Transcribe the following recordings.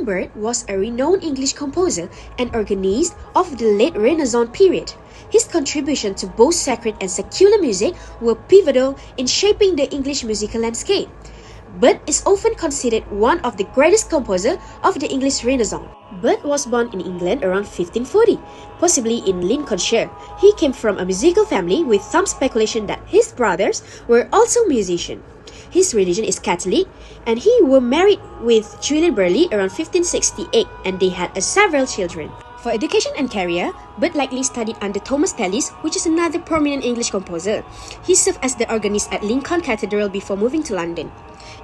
Byrd was a renowned English composer and organist of the late Renaissance period. His contribution to both sacred and secular music were pivotal in shaping the English musical landscape. Byrd is often considered one of the greatest composers of the English Renaissance. Byrd was born in England around 1540, possibly in Lincolnshire. He came from a musical family with some speculation that his brothers were also musicians. His religion is Catholic, and he was married with Julian Burley around 1568, and they had several children. For education and career, Byrd likely studied under Thomas Tallis, which is another prominent English composer. He served as the organist at Lincoln Cathedral before moving to London.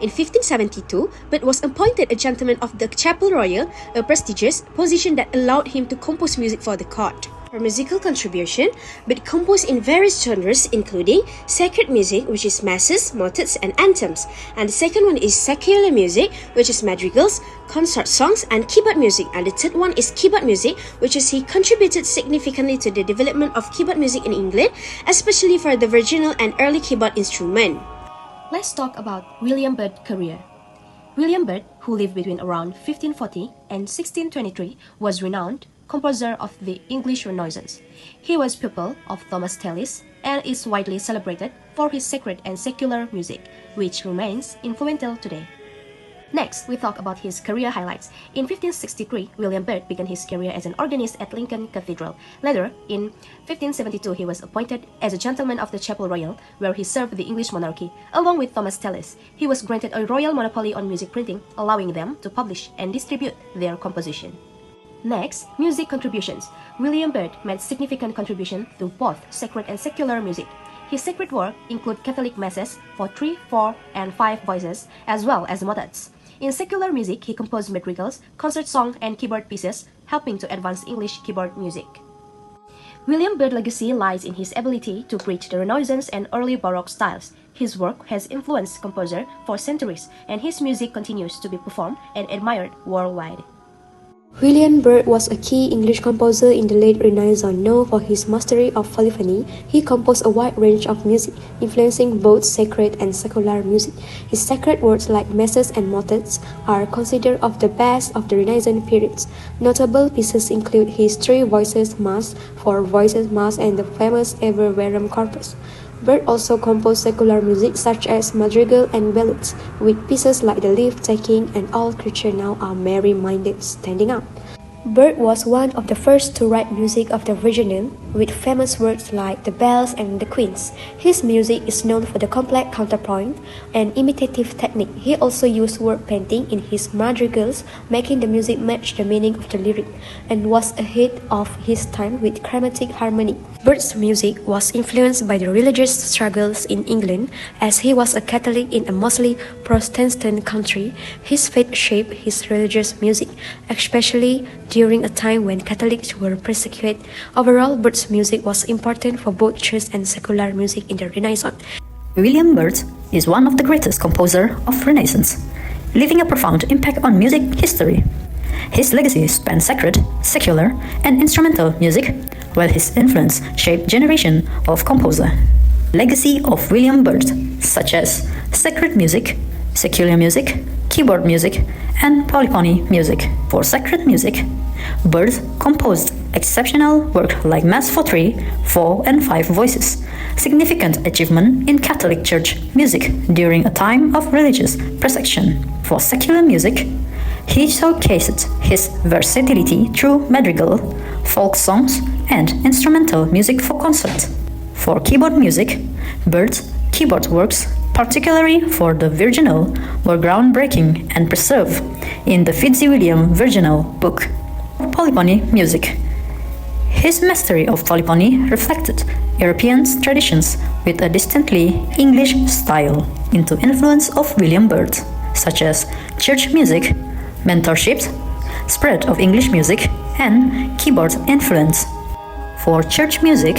In 1572, Byrd was appointed a gentleman of the Chapel Royal, a prestigious position that allowed him to compose music for the court. For musical contribution, Byrd composed in various genres including sacred music, which is masses, motets, and anthems, and the second one is secular music, which is madrigals, concert songs, and keyboard music, and the third one is keyboard music, which is he contributed significantly to the development of keyboard music in England, especially for the virginal and early keyboard instrument. Let's talk about William Byrd's career. William Byrd, who lived between around 1540 and 1623, was renowned composer of the English Renaissance. He was pupil of Thomas Tallis and is widely celebrated for his sacred and secular music, which remains influential today. Next, we talk about his career highlights. In 1563, William Byrd began his career as an organist at Lincoln Cathedral. Later, in 1572, he was appointed as a gentleman of the Chapel Royal, where he served the English monarchy. Along with Thomas Tallis, he was granted a royal monopoly on music printing, allowing them to publish and distribute their composition. Next, music contributions. William Byrd made significant contribution to both sacred and secular music. His sacred work include Catholic masses for 3, 4, and 5 voices, as well as motets. In secular music, he composed madrigals, concert songs, and keyboard pieces, helping to advance English keyboard music. William Byrd's legacy lies in his ability to bridge the Renaissance and early Baroque styles. His work has influenced composers for centuries, and his music continues to be performed and admired worldwide. William Byrd was a key English composer in the late Renaissance. Known for his mastery of polyphony, he composed a wide range of music, influencing both sacred and secular music. His sacred works like masses and motets are considered of the best of the Renaissance periods. Notable pieces include his 3 voices Mass, 4 voices Mass, and the famous Ever Verum Corpus. Byrd also composed secular music such as madrigal and ballads, with pieces like The Leave-Taking and All Creatures Now Are Merry-Minded standing out. Byrd was one of the first to write music of the virginal, with famous works like The Bells and The Queens. His music is known for the complex counterpoint and imitative technique. He also used word painting in his madrigals, making the music match the meaning of the lyric, and was ahead of his time with chromatic harmony. Byrd's music was influenced by the religious struggles in England, as he was a Catholic in a mostly Protestant country. His faith shaped his religious music, especially during a time when Catholics were persecuted. Overall, Byrd's music was important for both church and secular music in the Renaissance. William Byrd is one of the greatest composers of Renaissance, leaving a profound impact on music history. His legacy spans sacred, secular, and instrumental music, while his influence shaped generations of composers. Legacy of William Byrd, such as sacred music, secular music, keyboard music, and polyphony music. For sacred music, Byrd composed exceptional work like Mass for 3, 4, and 5 voices, significant achievement in Catholic Church music during a time of religious persecution. For secular music, he showcased his versatility through madrigal, folk songs, and instrumental music for concert. For keyboard music, Byrd's keyboard works, particularly for the virginal, were groundbreaking and preserved in the Fitzwilliam Virginal Book. Polyphony music. His mastery of polyphony reflected European traditions with a distinctly English style into influence of William Byrd, such as church music, mentorship, spread of English music, and keyboard influence. For church music,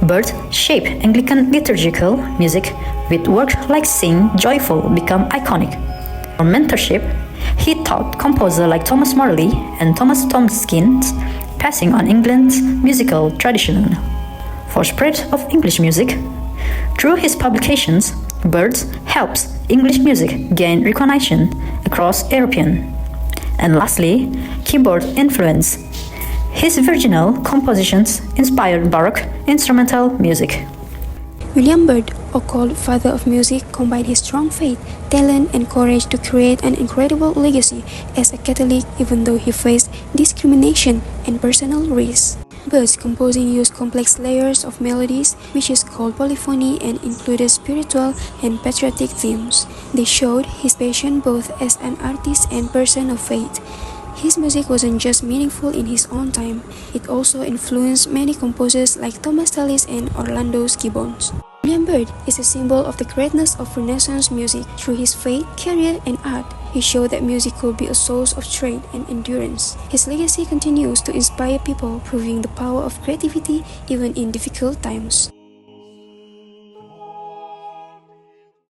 Byrd shaped Anglican liturgical music with work like Sing Joyful become iconic. For mentorship, he taught composers like Thomas Morley and Thomas Tomkins, passing on England's musical tradition. For spread of English music, through his publications, Byrd helps English music gain recognition across European. And lastly, keyboard influence. His virginal compositions inspired Baroque instrumental music. William Byrd, or called Father of Music, combined his strong faith, talent, and courage to create an incredible legacy as a Catholic, even though he faced discrimination and personal risks. Byrd's composing used complex layers of melodies, which is called polyphony, and included spiritual and patriotic themes. They showed his passion both as an artist and person of faith. His music wasn't just meaningful in his own time, it also influenced many composers like Thomas Tallis and Orlando Gibbons. William Byrd is a symbol of the greatness of Renaissance music. Through his faith, career, and art, he showed that music could be a source of strength and endurance. His legacy continues to inspire people, proving the power of creativity even in difficult times.